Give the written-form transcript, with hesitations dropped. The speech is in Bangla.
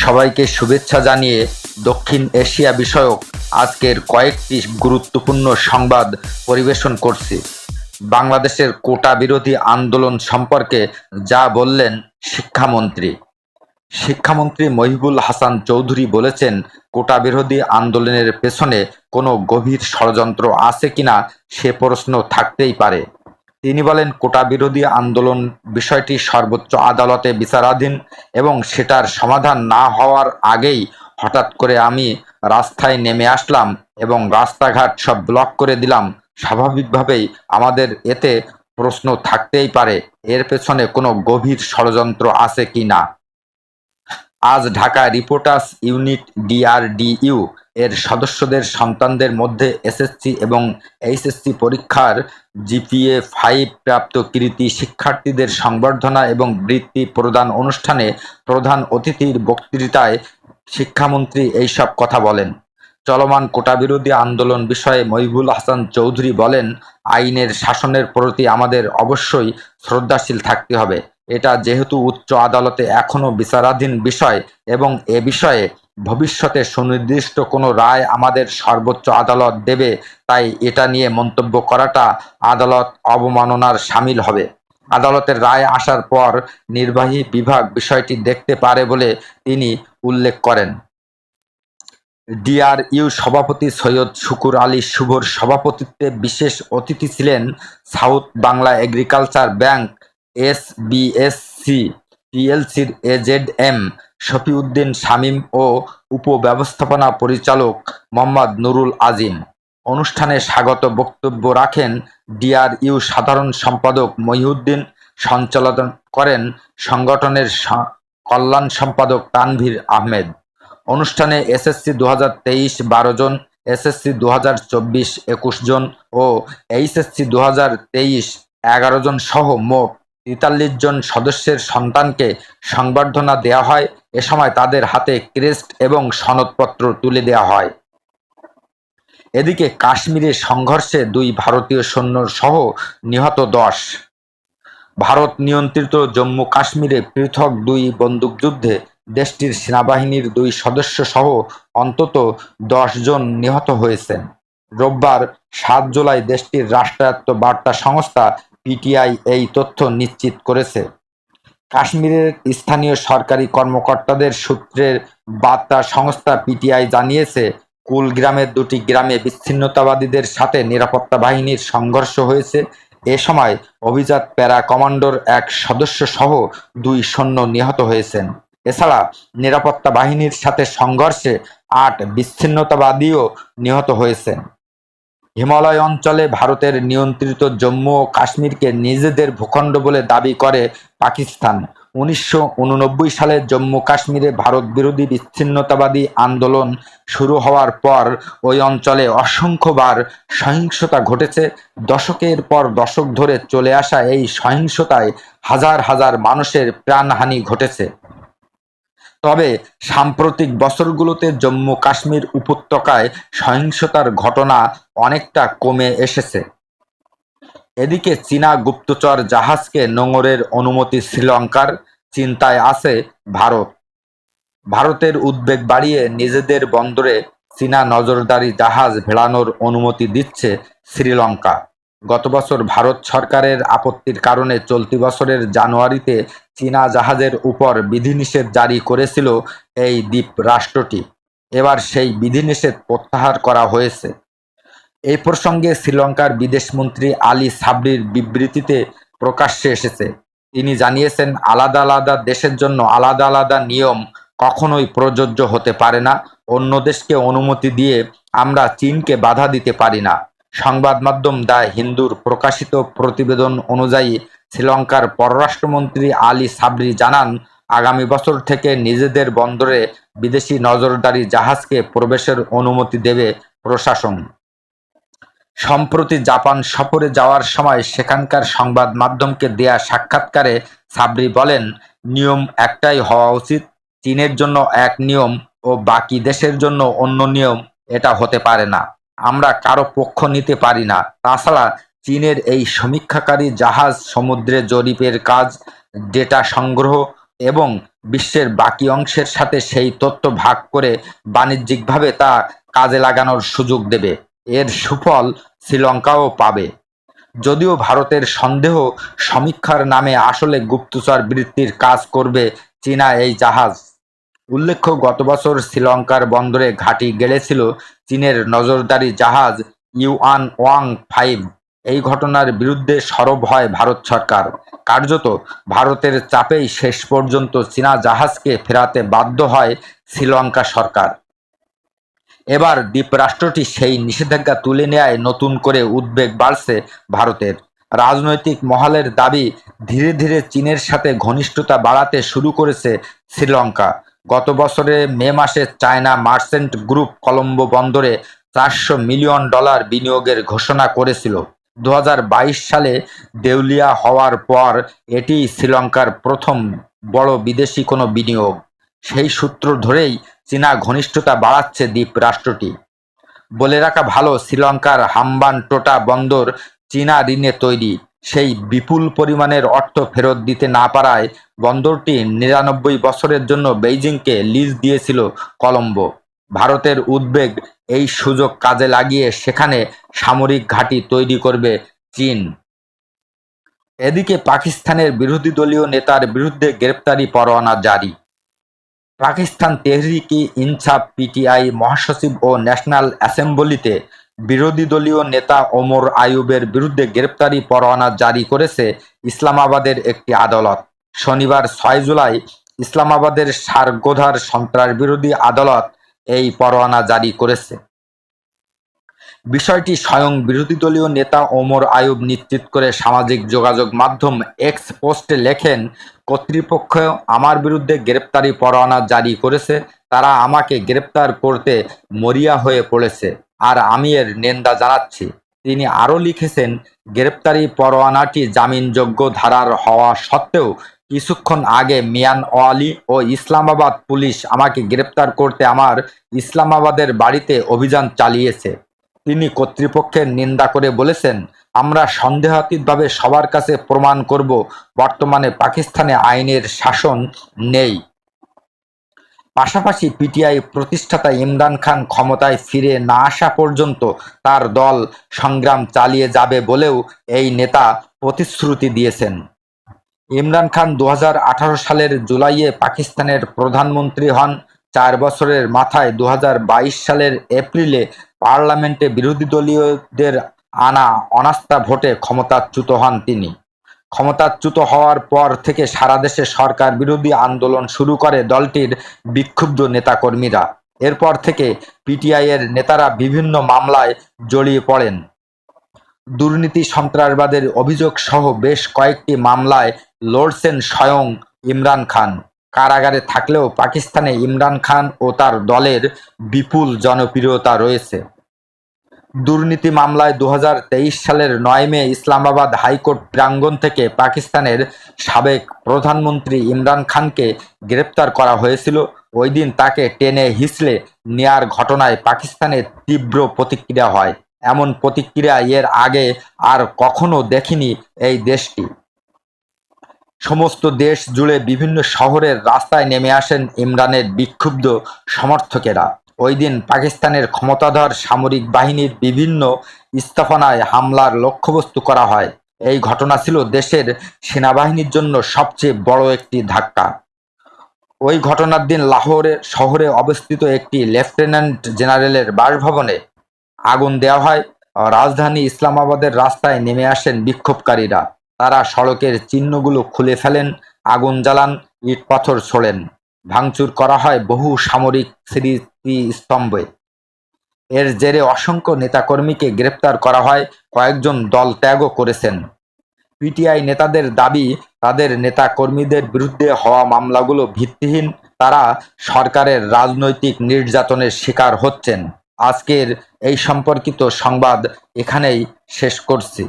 সবাইকে শুভেচ্ছা জানিয়ে দক্ষিণ এশিয়া বিষয়ক আজকের কয়েকটি গুরুত্বপূর্ণ সংবাদ পরিবেশন করছি। বাংলাদেশের কোটা বিরোধী আন্দোলন সম্পর্কে যা বললেন শিক্ষামন্ত্রী। শিক্ষামন্ত্রী মহিবুল হাসান চৌধুরী বলেছেন, কোটা বিরোধী আন্দোলনের পেছনে কোনো গভীর ষড়যন্ত্র আছে কিনা সে প্রশ্ন থাকতেই পারে। তিনি বলেন, কোটা বিরোধী আন্দোলন বিষয়টি সর্বোচ্চ আদালতে বিচারাধীন এবং সেটার সমাধান না হওয়ার আগেই হঠাৎ করে আমি রাস্তায় নেমে আসলাম এবং রাস্তাঘাট সব ব্লক করে দিলাম। স্বাভাবিকভাবেই আমাদের এতে প্রশ্ন থাকতেই পারে, এর পেছনে কোনো গভীর ষড়যন্ত্র আছে কি না। আজ ঢাকা রিপোর্টার্স ইউনিট ডিআরডিইউ এর সদস্যদের সন্তানদের মধ্যে এসএসসি এবং এইচএসসি পরীক্ষার জিপিএ 5 প্রাপ্ত কৃতী শিক্ষার্থীদের সংবর্ধনা এবং বৃত্তি প্রদান অনুষ্ঠানে প্রধান অতিথির বক্তৃতায় শিক্ষামন্ত্রী এইসব কথা বলেন। চলমান কোটাবিরোধী আন্দোলন বিষয়ে মহিবুল হাসান চৌধুরী বলেন, আইনের শাসনের প্রতি আমাদের অবশ্যই শ্রদ্ধাশীল থাকতে হবে। এটা যেহেতু উচ্চ আদালতে এখনো বিচারাধীন বিষয় এবং এ বিষয়ে ভবিষ্যতে সুনির্দিষ্ট কোনো রায় আমাদের সর্বোচ্চ আদালত দেবে, তাই এটা নিয়ে মন্তব্য করাটা আদালত অবমাননার শামিল হবে। আদালতের রায় আসার পর নির্বাহী বিভাগ বিষয়টি দেখতে পারে বলে তিনি উল্লেখ করেন। ডিআরইউ সভাপতি সৈয়দ শুকুর আলী শুভর সভাপতিত্বে বিশেষ অতিথি ছিলেন south Bangla agriculture bank SBSC পিএলসির এজেডএম শফিউদ্দিন শামীম ও উপব্যবস্থাপনা পরিচালক মোহাম্মদ নুরুল আজিম। অনুষ্ঠানে স্বাগত বক্তব্য রাখেন ডিআরইউ সাধারণ সম্পাদক মহিউদ্দিন, সঞ্চালন করেন সংগঠনের কল্যাণ সম্পাদক তানভীর আহমেদ। অনুষ্ঠানে এসএসসি 2023 12 জন, এসএসসি 2024 21 জন ও এইচএসসি 2023 11 জন সহ মোট 43 জন সদস্যের সন্তানকে সংবর্ধনা দেওয়া হয়। এ সময় তাদের হাতে ক্রেস্ট এবং সনদপত্র তুলে দেওয়া হয়। এদিকে কাশ্মীরে সংঘর্ষে 2 ভারতীয় সৈন্য সহ নিহত 10। ভারত নিয়ন্ত্রিত জম্মু কাশ্মীরে পৃথক 2 বন্দুকযুদ্ধে দেশটির সেনাবাহিনীর 2 সদস্য সহ অন্তত 10 জন নিহত হয়েছেন। রোববার 7 জুলাই দেশটির রাষ্ট্রায়ত্ত বার্তা সংস্থা পিটিআই এই তথ্য নিশ্চিত করেছে। কাশ্মীরের স্থানীয় সরকারি কর্মকর্তাদের সূত্রের বার্তা সংস্থা পিটিআই জানিয়েছে, কুলগ্রামের 2টি গ্রামে বিচ্ছিন্নতাবাদীদের সাথে নিরাপত্তা বাহিনীর সংঘর্ষ হয়েছে। এ সময় অভিজাত প্যারা কমান্ডোর 1 সদস্য সহ 2 সৈন্য নিহত হয়েছেন। এছাড়া নিরাপত্তা বাহিনীর সাথে সংঘর্ষে 8 বিচ্ছিন্নতাবাদীও নিহত হয়েছেন। হিমালয় অঞ্চলে ভারতের নিয়ন্ত্রিত জম্মু ও কাশ্মীরকে নিজেদের ভূখণ্ড বলে দাবি করে পাকিস্তান। 1989 সালে জম্মু কাশ্মীরে ভারত বিরোধী বিচ্ছিন্নতাবাদী আন্দোলন শুরু হওয়ার পর ওই অঞ্চলে অসংখ্যবার সহিংসতা ঘটেছে। দশকের পর দশক ধরে চলে আসা এই সহিংসতায় হাজার হাজার মানুষের প্রাণহানি ঘটেছে। তবে সাম্প্রতিক বছরগুলোতে জম্মু কাশ্মীর উপত্যকায় সহিংসতার ঘটনা অনেকটা কমে এসেছে। এদিকে চীনা গুপ্তচর জাহাজকে নোঙরের অনুমতি শ্রীলঙ্কার, চিন্তায় আছে ভারত। ভারতের উদ্বেগ বাড়িয়ে নিজেদের বন্দরে চীনা নজরদারি জাহাজ ভেড়ানোর অনুমতি দিচ্ছে শ্রীলঙ্কা। গত বছর ভারত সরকারের আপত্তির কারণে চলতি বছরের জানুয়ারিতে চীনা জাহাজের উপর বিধিনিষেধ জারি করেছিল এই দ্বীপ রাষ্ট্রটি। এবার সেই বিধিনিষেধ প্রত্যাহার করা হয়েছে। এই প্রসঙ্গে শ্রীলঙ্কার বিদেশমন্ত্রী আলী সাবরির বিবৃতিতে প্রকাশ্যে এসেছে। তিনি জানিয়েছেন, আলাদা আলাদা দেশের জন্য আলাদা আলাদা নিয়ম কখনোই প্রযোজ্য হতে পারে না। অন্য দেশকে অনুমতি দিয়ে আমরা চীনকে বাধা দিতে পারি না। সংবাদ মাধ্যম দ্য হিন্দুর প্রকাশিত প্রতিবেদন অনুযায়ী শ্রীলঙ্কার পররাষ্ট্রমন্ত্রী আলী সাবরি জানান, আগামী বছর থেকে নিজেদের বন্দরে বিদেশি নজরদারি জাহাজকে প্রবেশের অনুমতি দেবে প্রশাসন। সম্প্রতি জাপান সফরে যাওয়ার সময় সেখানকার সংবাদ মাধ্যমকে দেয়া সাক্ষাৎকারে সাবরি বলেন, নিয়ম একটাই হওয়া উচিত। চীনের জন্য এক নিয়ম ও বাকি দেশের জন্য অন্য নিয়ম, এটা হতে পারে না। আমরা কারো পক্ষ নিতে পারি না। তাছাড়া চীনের এই সমীক্ষাকারী জাহাজ সমুদ্রে জরিপের কাজ, ডেটা সংগ্রহ এবং বিশ্বের বাকি অংশের সাথে সেই তথ্য ভাগ করে বাণিজ্যিকভাবে তা কাজে লাগানোর সুযোগ দেবে। এর সুফল শ্রীলঙ্কাও পাবে। যদিও ভারতের সন্দেহ, সমীক্ষার নামে আসলে গুপ্তচর বৃত্তির কাজ করবে চীনা এই জাহাজ। উল্লেখ্য, গত বছর শ্রীলঙ্কার বন্দরে ঘাঁটি গেড়েছিল চীনের নজরদারি জাহাজ ইউয়ান ওয়াং 5। এই ঘটনার বিরুদ্ধে সরব হয় ভারত সরকার। কার্যত ভারতের চাপেই শেষ পর্যন্ত চীনা জাহাজকে ফেরাতে বাধ্য হয় শ্রীলঙ্কা সরকার। এবার দ্বীপরাষ্ট্রটি সেই নিষেধাজ্ঞা তুলে নেয়ায় নতুন করে উদ্বেগ বাড়ছে ভারতের। রাজনৈতিক মহলের দাবি, ধীরে ধীরে চীনের সাথে ঘনিষ্ঠতা বাড়াতে শুরু করেছে শ্রীলঙ্কা। গত বছরের মে মাসে চায়না মার্চেন্ট গ্রুপ কলম্বো বন্দরে $400 মিলিয়ন বিনিয়োগের ঘোষণা করেছিল। 2022 সালে দেউলিয়া হওয়ার পর এটিই শ্রীলঙ্কার প্রথম বড় বিদেশি কোনো বিনিয়োগ। সেই সূত্র ধরেই চীনা ঘনিষ্ঠতা বাড়াচ্ছে দ্বীপরাষ্ট্রটি। বলে রাখা ভালো, শ্রীলঙ্কার হাম্বানটোটা বন্দর চীনা ঋণে তৈরি। সেই বিপুল পরিমাণের অর্থ ফেরত দিতে না পারায় বন্দরটি 99 বছরের জন্য বেইজিংকে লিজ দিয়েছিল কলম্বো। ভারতের উদ্বেগ, এই সুযোগ কাজে লাগিয়ে সেখানে সামরিক ঘাঁটি তৈরি করবে চীন। এদিকে পাকিস্তানের বিরোধী দলীয় নেতার বিরুদ্ধে গ্রেপ্তারি পরোয়ানা জারি। পাকিস্তান তেহরিক-ই-ইনসাফ পিটিআই মহাসচিব ও ন্যাশনাল অ্যাসেম্বলিতে বিরোধী দলীয় নেতা ওমর আইয়ুবের বিরুদ্ধে গ্রেপ্তারি পরোয়ানা জারি করেছে ইসলামাবাদের একটি আদালত। শনিবার 6 জুলাই ইসলামাবাদের সারগোধার সন্ত্রাসবিরোধী আদালত এই পরোয়ানা জারি করেছে। বিষয়টি স্বয়ং বিরোধী দলীয় নেতা ওমর আইয়ুব নিশ্চিত করে সামাজিক যোগাযোগ মাধ্যম এক্স পোস্টে লেখেন, কর্তৃপক্ষ আমার বিরুদ্ধে গ্রেপ্তারি পরোয়ানা জারি করেছে। তারা আমাকে গ্রেপ্তার করতে মরিয়া হয়ে পড়েছে, আর আমি এর নিন্দা জানাচ্ছি। তিনি আরও লিখেছেন, গ্রেপ্তারি পরোয়ানাটি জামিনযোগ্য ধারার হওয়া সত্ত্বেও কিছুক্ষণ আগে মিয়ানওয়ালি ও ইসলামাবাদ পুলিশ আমাকে গ্রেপ্তার করতে আমার ইসলামাবাদের বাড়িতে অভিযান চালিয়েছে। তিনি কর্তৃপক্ষের নিন্দা করে বলেছেন, আমরা সন্দেহাতীতভাবে সবার কাছে প্রমাণ করব বর্তমানে পাকিস্তানে আইনের শাসন নেই। পাশাপাশি পিটিআই প্রতিষ্ঠাতা ইমরান খান ক্ষমতায় ফিরে না আসা পর্যন্ত তার দল সংগ্রাম চালিয়ে যাবে বলেও এই নেতা প্রতিশ্রুতি দিয়েছেন। ইমরান খান 2018 সালের জুলাইয়ে পাকিস্তানের প্রধানমন্ত্রী হন। 4 বছরের মাথায় 2022 সালের এপ্রিলে পার্লামেন্টে বিরোধী দলীয়দের আনা অনাস্থা ভোটে ক্ষমতাচ্যুত হন তিনি। ক্ষমতাচ্যুত হওয়ার পর থেকে সারা দেশে সরকার বিরোধী আন্দোলন শুরু করে দলটির বিক্ষুব্ধ নেতাকর্মীরা। এরপর থেকে পিটিআইয়ের নেতারা বিভিন্ন মামলায় জড়িয়ে পড়েন। দুর্নীতি, সন্ত্রাসবাদের অভিযোগ সহ বেশ কয়েকটি মামলায় লড়ছেন স্বয়ং ইমরান খান। কারাগারে থাকলেও পাকিস্তানে ইমরান খান ও তার দলের বিপুল জনপ্রিয়তা রয়েছে। দুর্নীতি মামলায় 2023 সালের 9 মে ইসলামাবাদ হাইকোর্ট প্রাঙ্গণ থেকে পাকিস্তানের সাবেক প্রধানমন্ত্রী ইমরান খানকে গ্রেপ্তার করা হয়েছিল। ওই দিন তাকে টেনে হিঁচড়ে নেয়ার ঘটনায় পাকিস্তানে তীব্র প্রতিক্রিয়া হয়। এমন প্রতিক্রিয়া এর আগে আর কখনো দেখেনি এই দেশটি। সমস্ত দেশ জুড়ে বিভিন্ন শহরের রাস্তায় নেমে আসেন ইমরানের বিক্ষুব্ধ সমর্থকেরা। ওই দিন পাকিস্তানের ক্ষমতাধর সামরিক বাহিনীর বিভিন্ন স্থাপনায় হামলার লক্ষ্যবস্তু করা হয়। এই ঘটনা ছিল দেশের সেনাবাহিনীর জন্য সবচেয়ে বড় একটি ধাক্কা। ওই ঘটনার দিন লাহোরে শহরে অবস্থিত একটি লেফটেন্যান্ট জেনারেলের বাসভবনে আগুন দেওয়া হয়। রাজধানী ইসলামাবাদের রাস্তায় নেমে আসেন বিক্ষোভকারীরা। তারা সড়কের চিহ্নগুলো খুলে ফেলেন, আগুন জ্বালান, ইট পাথর ছোড়েন। ভাঙচুর করা হয় বহু সামরিক স্মৃতিস্তম্ভে। এর জেরে অসংখ্য নেতাকর্মীকে গ্রেপ্তার করা হয়, কয়েকজন দল ত্যাগও করেছেন। পিটিআই নেতাদের দাবি, তাদের নেতাকর্মীদের বিরুদ্ধে হওয়া মামলাগুলো ভিত্তিহীন। তারা সরকারের রাজনৈতিক নির্যাতনের শিকার হচ্ছেন। আজকের এই সম্পর্কিত সংবাদ এখানেই শেষ করছি।